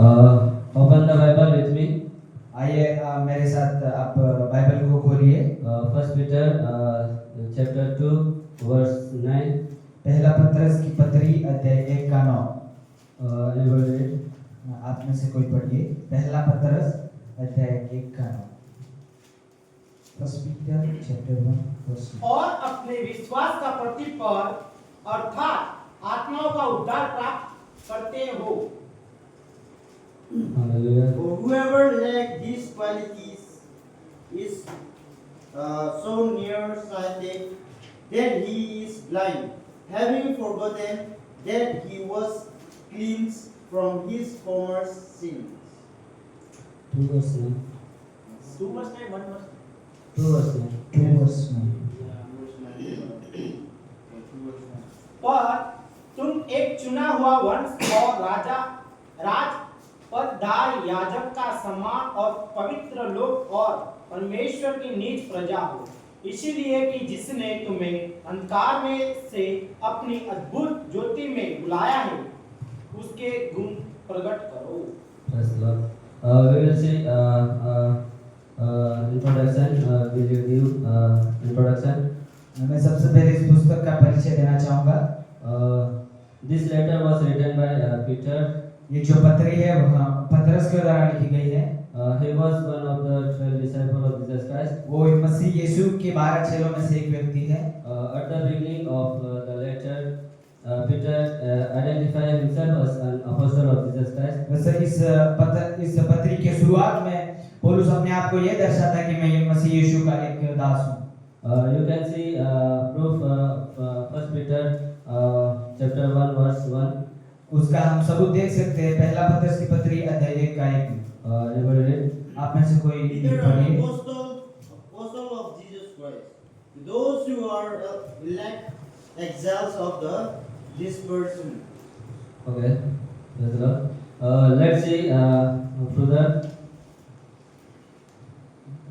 Open the Bible with me. आइए मेरे साथ आप बाइबल को खोलिए। First Peter chapter 2 verse 9. पहला पत्रस की पत्री अध्याय 1 का 9। Anybody read? आप में से कोई पढ़िए। पहला पत्रस अध्याय 1 का 9। First Peter chapter 1 verse 9। और अपने विश्वास का प्रतिफल अर्थात आत्माओं का उद्धार प्राप्त करते हो। Hallelujah. For whoever lacks these qualities is so nearsighted that he is blind, having forgotten that he was cleansed from his former sins. 2 verse 9. 2 verse 9, 1 verse 2 verse 9. 2 verse 9। पर तुम एक चुना हुआ वंश और राज पदधार याजक का समान और पवित्र लोग और परमेश्वर की निज प्रजा हो, इसीलिए कि जिसने तुम्हें अंधकार में से अपनी अद्भुत ज्योति में बुलाया है, उसके गुण प्रकट करो। Praise the Lord. We will see introduction. Will you give introduction? मैं सबसे पहले इस पुस्तक का परिचय देना चाहूँगा। This letter was written by Peter. ये जो पत्री है वह पतरस के द्वारा लिखी गई है। He was one of the 12 disciples of Jesus Christ. वो मसीह यीशु के 12 चेलों में से एक व्यक्ति है। At the beginning of the letter, Peter identified himself as an apostle of Jesus Christ. वैसे इस पत्री के शुरुआत में पौलुस अपने आप को यह दर्शाता कि मैं मसीह यीशु का एक दास हूँ। You can see proof First Peter chapter 1 verse 1. उसका हम सबूत देख सकते हैं। पहला पत्रस की पत्री अध्याय 1 का 1 में। Everybody read? आप में से कोई Peter, an पढ़िए। apostle of Jesus Christ, to those who are elect exiles of the dispersion. Okay. Praise the Lord. Let's see further.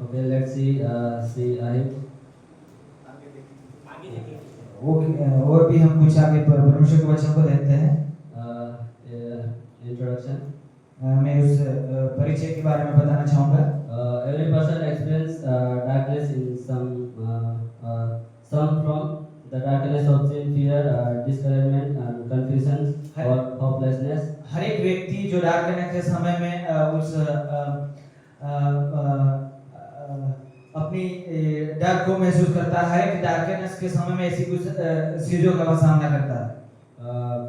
Okay, let's see Ahid. आगे देखेंगे। और भी हम कुछ आगे परमेश्वर के वचन को देखते हैं। Introduction. मैं उस परिचय के बारे में बताना चाहूँगा। Every person experiences darkness in some from the darkness of sin, fear, discouragement, and confusion or hopelessness. हर एक व्यक्ति जो डार्कनेस के समय में उस अपनी डर को महसूस करता है। हर एक डार्कनेस के समय में ऐसी कुछ चीजों का सामना करता है।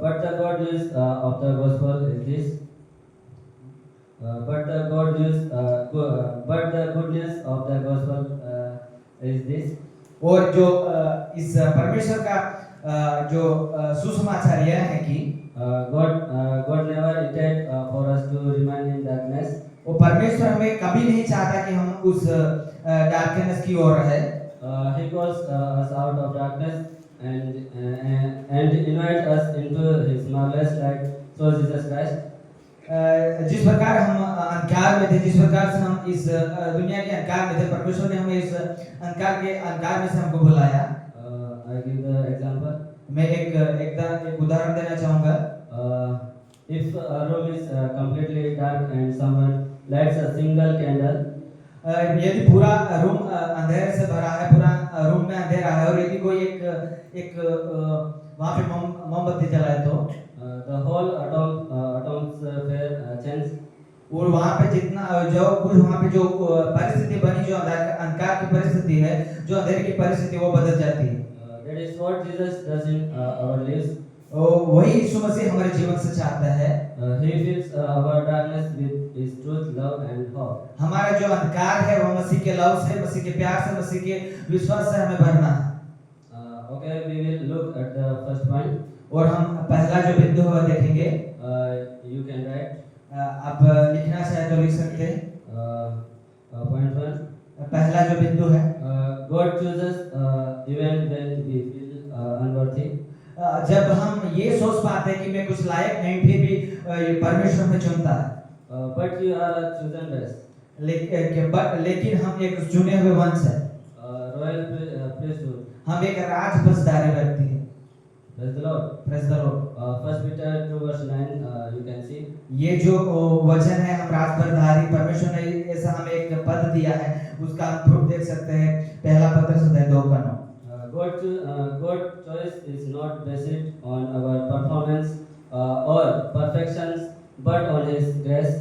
But the good news of the gospel is this. But the good news of the gospel is this. और जो इस परमेश्वर का जो सुसमाचार यह है कि God never intended for us to remain in darkness. वो परमेश्वर हमें कभी नहीं चाहता कि हम उस डार्कनेस की ओर रहे। He calls us out of darkness and invite us into His marvelous light through Jesus Christ. जिस प्रकार हम अंधकार में थे, जिस प्रकार से हम इस दुनिया के अंधकार में थे, परमेश्वर ने हमें इस अंधकार में से हमको बुलाया। I give the example. मैं एक उदाहरण देना चाहूँगा। If a room is completely dark and someone lights a single candle, यदि पूरा रूम अंधेरे से भरा है, पूरा रूम में अंधेरा है, और यदि कोई एक वहाँ पे मोमबत्ती जलाए तो the whole atmosphere changes. और वहाँ पे जितना जो कुछ वहाँ पे जो परिस्थिति बनी, जो अंधकार की परिस्थिति है, जो अंधेरे की परिस्थिति, वो बदल जाती है। That is what Jesus does in our lives. वही यीशु मसीह हमारे जीवन से चाहता है। He fills our darkness with His truth, love, and hope. हमारा जो अंधकार है वह मसीह के लव से, मसीह के प्यार से, मसीह के विश्वास से हमें भरना है। Okay, we will look at the first point. और हम पहला जो बिंदु है देखेंगे। You can write. आप लिखना चाहे तो लिख सकते हैं। Point 1. पहला जो बिंदु है, God chooses even when we feel unworthy. जब हम ये सोच पाते हैं कि मैं कुछ लायक नहीं, फिर भी परमेश्वर हमें चुनता है। But you are a chosen race. लेकिन हम एक चुने हुए वंश है। Royal priesthood. हम एक राज बसदारी व्यक्ति हैं। Praise the Lord. Praise the Lord. First Peter 2 verse 9, you can see. ये जो वचन है हम रात भर धारी, परमेश्वर ने ऐसा हमें एक पद दिया है, उसका हम प्रूफ देख सकते हैं। पहला पत्रस अध्याय 2:9। God choice is not based on our performance or perfections, but on His grace.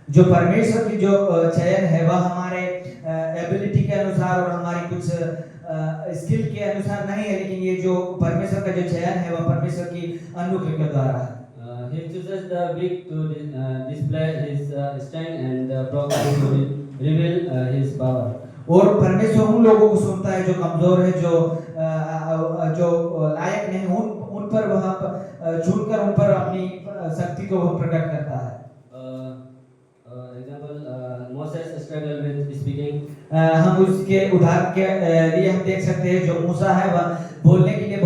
जो परमेश्वर की जो चयन है वह हमारे एबिलिटी के अनुसार और हमारी कुछ स्किल के अनुसार नहीं है, लेकिन ये जो परमेश्वर का जो चयन है वह परमेश्वर की अनुग्रह के द्वारा है। He chooses the weak to display His strength and the broken to reveal His power. और परमेश्वर उन लोगों को सुनता है जो कमजोर है, जो लायक नहीं, उन पर वह चुनकर उन पर अपनी शक्ति को वह प्रकट करता है। Example, Moses struggled with speaking. हम उसके उदाहरण के लिए हम देख सकते हैं जो मूसा है वह बोलने के लिए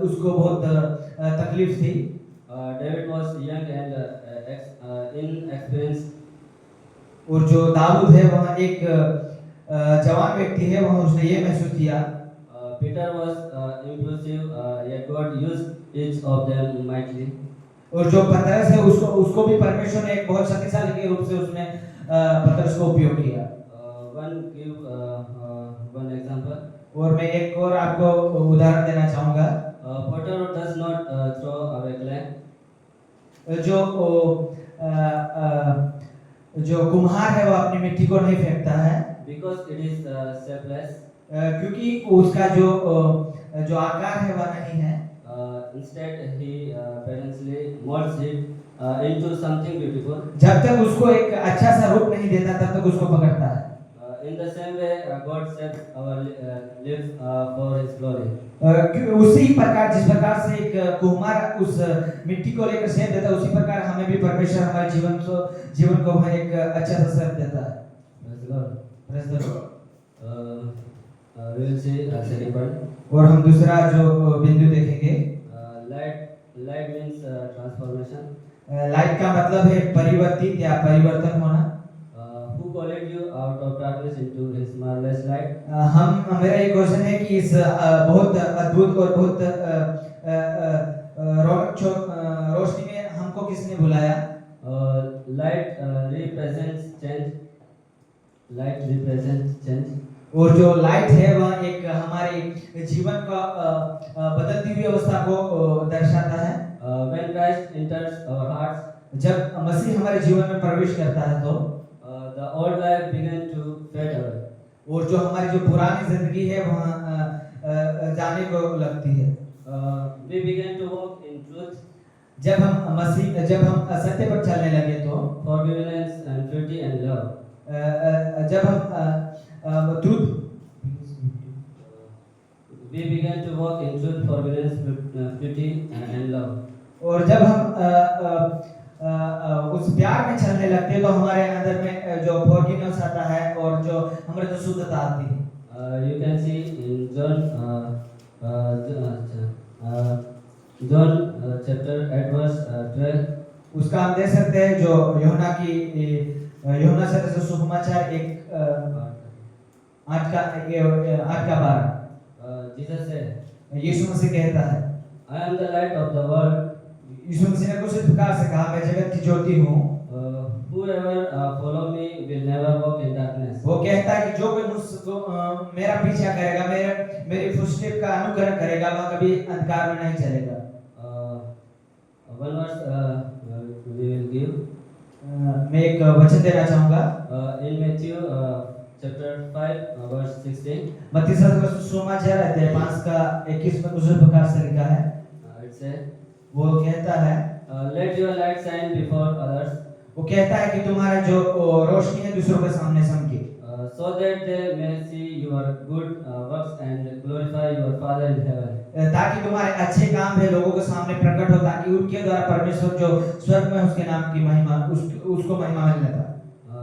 उसको बहुत तकलीफ थी। David was young and inexperienced. और जो दाऊद है वह एक जवान व्यक्ति है, वह उसने ये महसूस किया। Peter was impulsive, yet God used each of them mightily. और जो पतरस है उसको भी परमेश्वर ने एक बहुत शक्तिशाली के रूप से उसने पतरस को उपयोग किया। One example. और मैं एक और आपको उदाहरण देना चाहूँगा। Potter does not throw away clay. जो कुम्हार है वह अपनी मिट्टी को नहीं फेंकता है, Because it is shapeless. क्योंकि उसका जो आकार है वह नहीं है। Instead, he patiently molds it into something beautiful. जब तक उसको एक अच्छा सा रूप नहीं देता तब तक उसको पकड़ता है। In the same way, God shapes our lives for His glory. उसी प्रकार जिस प्रकार से एक कुम्हार उस मिट्टी को लेकर शेप देता है, उसी प्रकार हमें भी परमेश्वर हमारे जीवन को एक अच्छा सा शेप देता है। Praise the Lord. Praise the Lord. We will see second point. और हम दूसरा जो बिंदु देखेंगे, Light means transformation. लाइट का मतलब है परिवर्तित या परिवर्तन होना। Who called you out of darkness into His marvelous light? मेरा एक क्वेश्चन है कि इस बहुत अद्भुत और बहुत रोशनी में हमको किसने बुलाया? Light represents change. Light represents change. और जो लाइट है वह एक हमारे जीवन का बदलती हुई अवस्था को दर्शाता है। When Christ enters our hearts, जब मसीह हमारे जीवन में प्रवेश करता है तो the old life begins to fade away. और जो हमारी जो पुरानी जिंदगी है वह जाने को लगती है। We begin to walk in truth, जब हम सत्य पर चलने लगे तो forgiveness and purity and love. जब हम We began to walk in truth, forgiveness, purity, and love. और जब हम उस प्यार में चलने लगते हैं तो हमारे अंदर में जो फॉरगिवनेस आता है और जो हमारे जो शुद्धता आती है। You can see in John chapter 8 verse 12. उसका हम देख सकते हैं जो यूहन्ना से सुसमाचार 8 का 12। Jesus said, यीशु मसीह कहता है, I am the light of the world. यीशु मसीह ने कुछ इस प्रकार से कहा, मैं जगत की ज्योति हूँ। Whoever follow me will never walk in darkness. वो कहता है कि जो कोई मेरा पीछा करेगा, मेरी फुटस्टेप का अनुकरण करेगा, वह कभी अंधकार में नहीं चलेगा। One verse we will give. मैं एक वचन देना चाहूँगा। In Matthew chapter 5 verse 16. मत्ती सुसमाचार अध्याय 5 का 21 में दूसरे प्रकार से लिखा है। It says, वो कहता है, let your light shine before others. वो कहता है कि तुम्हारा जो रोशनी है दूसरों के सामने चमके, so that they may see your good works and glorify your Father in heaven. ताकि तुम्हारे अच्छे काम है लोगों के सामने प्रकट हो, ताकि उनके द्वारा परमेश्वर जो स्वर्ग में उसके नाम की महिमा उसको महिमा मिल जाता।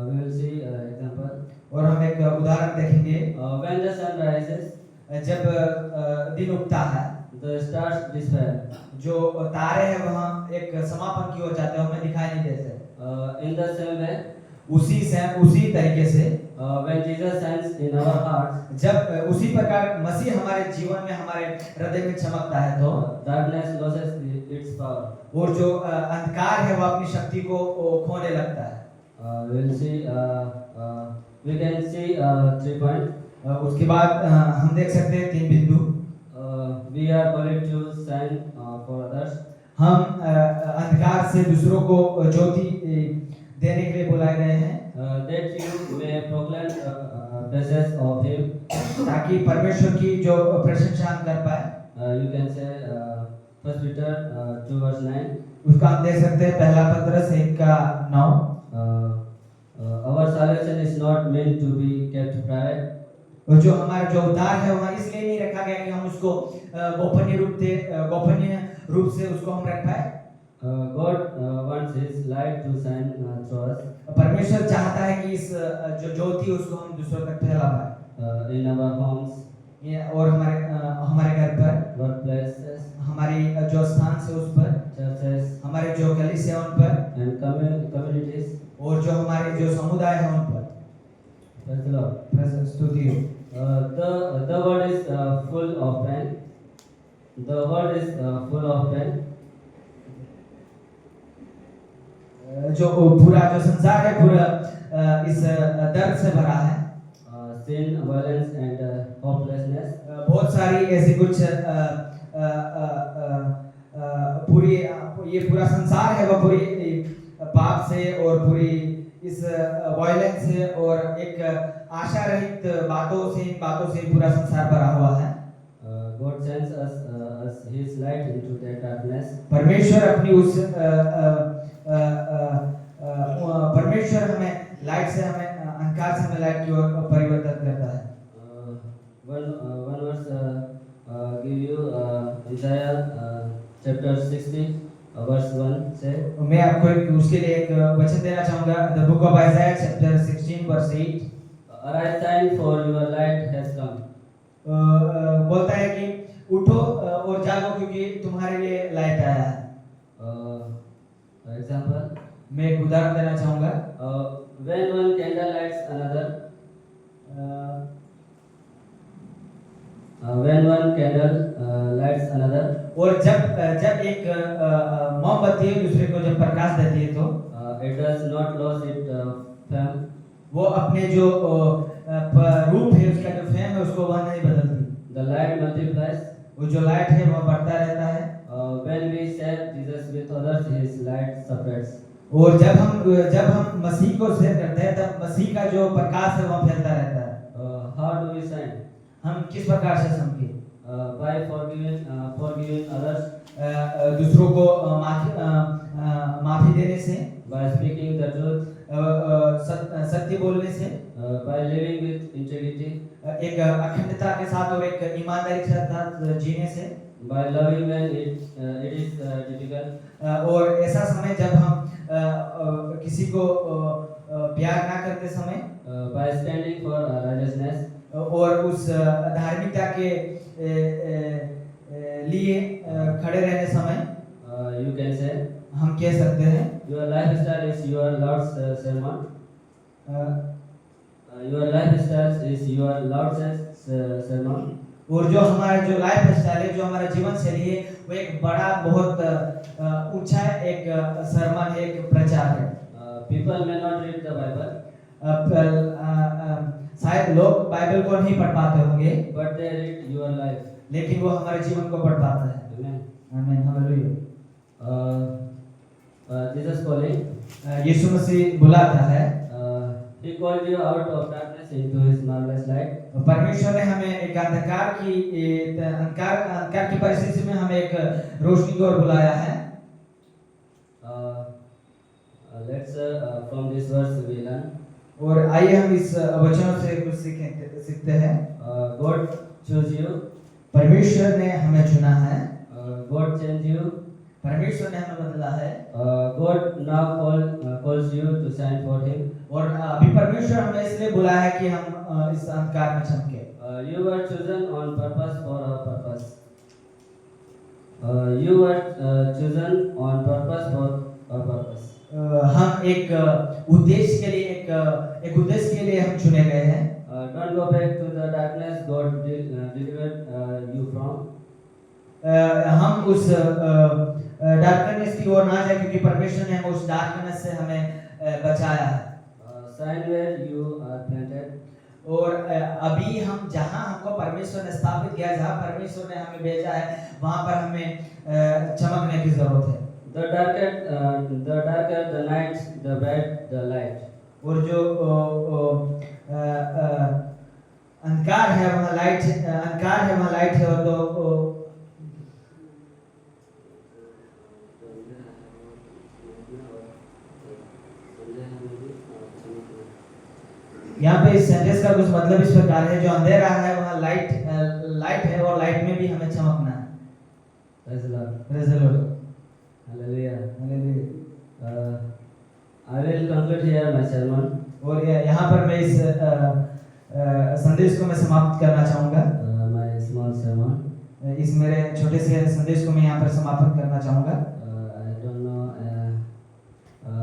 We will see example. और हम एक उदाहरण देखेंगे। When the sun rises, जब दिन उगता है, the stars disappear. जो तारे हैं वहाँ एक समापन की ओर जाते हैं, हमें दिखाई नहीं देते। In the same way, उसी तरीके से when Jesus shines in our hearts, जब उसी प्रकार मसीह हमारे जीवन में हमारे हृदय में चमकता है तो darkness loses its power. और जो अंधकार है वो अपनी शक्ति को खोने लगता है। We'll see. We can see 3 points. उसके बाद हम देख सकते हैं 3 बिंदु। We are called to shine for others. हम अंधकार से दूसरों को ज्योति देने के लिए बुलाए गए हैं That you may proclaim praises of Him. ताकि परमेश्वर की जो प्रशंसा हम कर पाए। You can say 1 Peter 2 verse 9. उसका हम देख सकते हैं पहला पत्रस 1:9। Our salvation is not meant to be kept private. और जो हमारा जो उद्धार है वहाँ इसलिए नहीं रखा गया कि हम उसको गोपनीय रूप से उसको हम रख पाए। God wants His light to shine through us. परमेश्वर चाहता है कि इस जो ज्योति उसको हम दूसरों तक फैला पाए। In our homes, और हमारे घर पर, workplaces, हमारी जो स्थान से उस पर, churches, हमारे जो कलीसिया उन पर, and communities. और जो हमारे जो समुदाय है उन पर। Praise the Lord. स्तुति हो। The world is full of pain. The world is full of pain. जो पूरा जो संसार है पूरा इस दर्द से भरा है। Sin, violence, and hopelessness. बहुत सारी ऐसी कुछ पूरी ये पूरा संसार है वो पूरी पाप से और पूरी इस वायलेंस से और एक आशा रहित बातों से पूरा संसार भरा हुआ है। God sends us His light into that darkness. परमेश्वर अपनी उस परमेश्वर हमें लाइट से हमें अंधकार से हमें लाइट की ओर परिवर्तित करता है। One verse give you Isaiah chapter 60 verse 1 say. मैं आपको उसके लिए एक वचन देना चाहूँगा। The book of Isaiah chapter 16 verse 8 Arise, shine, for your light has come. बोलता है कि उठो और जागो क्योंकि तुम्हारे लिए लाइट आया है। Example. मैं एक उदाहरण देना चाहूँगा। When one candle lights another. When one candle lights another. और जब एक मोमबत्ती दूसरे को जब प्रकाश देती है तो it does not lose its flame. वो अपने जो रूप है उसका जो फ्लेम है उसको वह नहीं बदलती। The light multiplies. वो जो लाइट है वह बढ़ता रहता है। When we share Jesus with others, His light separates. और जब हम मसीह को शेयर करते हैं तब मसीह का जो प्रकाश है वह फैलता रहता है। How do we shine? हम किस प्रकार से समझे? By forgiving others. दूसरों को माफी देने से। By speaking the truth. सत्य बोलने से। By living with integrity. एक अखंडता के साथ और एक ईमानदारी के साथ जीने से। By loving when it is difficult. और ऐसा समय जब हम किसी को प्यार ना करते समय। By standing for righteousness. और उस धार्मिकता के लिए खड़े रहने समय। You can say. हम कह सकते हैं। Your lifestyle is your Lord's sermon. Your lifestyle is your Lord's sermon. और जो हमारा जो लाइफ स्टाइल है जो हमारा जीवन शैली है वो एक बड़ा बहुत ऊंचा एक सरमन है एक प्रचार है। People may not read the Bible. शायद लोग बाइबल को नहीं पढ़ पाते होंगे। But they read your life. लेकिन वो हमारे जीवन को पढ़ पाता है। Amen. आमीन हालेलुया। Jesus calling. यीशु मसीह बुलाता है। He called you out of darkness into His marvelous light. परमेश्वर ने हमें एक अंधकार की परिस्थिति में हमें एक रोशनी की ओर बुलाया है। Let's from this verse we learn. और आइए हम इस वचनों से कुछ सीखते हैं। God chose you. परमेश्वर ने हमें चुना है। God changed you. परमेश्वर ने हमें बदला है। God now calls you to shine for Him. और अभी परमेश्वर हमें इसलिए बुलाया है कि हम इस अंधकार में चमके। You were chosen on purpose for a purpose. You were chosen on purpose for a purpose. हम एक उद्देश्य के लिए एक उद्देश्य के लिए हम चुने गए हैं। Don't go back to the darkness God delivered you from. हम उस डार्कनेस की ओर ना जाए, क्योंकि परमेश्वर ने हमें उस डार्कनेस से हमें बचाया है। Shine where you are planted. और अभी हम जहाँ हमको परमेश्वर ने स्थापित किया, जहाँ परमेश्वर ने हमें भेजा है, वहाँ पर हमें चमकने की जरूरत है। The darker the night, the bright the light. और जो अंधकार है वहाँ लाइट है, और तो यहाँ पे इस सेंटेंस का कुछ मतलब इस प्रकार है, जो अंधेरा है वहाँ लाइट है, और लाइट में भी हमें चमकना है। Praise the Lord. Praise the Lord. Hallelujah. Hallelujah. I will conclude here my sermon. और यहाँ पर मैं इस संदेश को मैं समाप्त करना चाहूँगा। My small sermon. इस मेरे छोटे से संदेश को मैं यहाँ पर समाप्त करना चाहूँगा। I don't know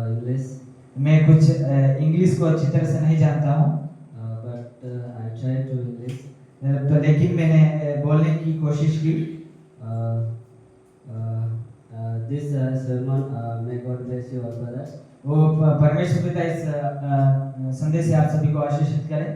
English, मैं कुछ इंग्लिश को अच्छी तरह से नहीं जानता हूँ, but I try to English. तो लेकिन मैंने बोलने की कोशिश की। This sermon may God bless you all brothers. वो परमेश्वर पिता इस संदेश से आप सभी को आशीषित करे।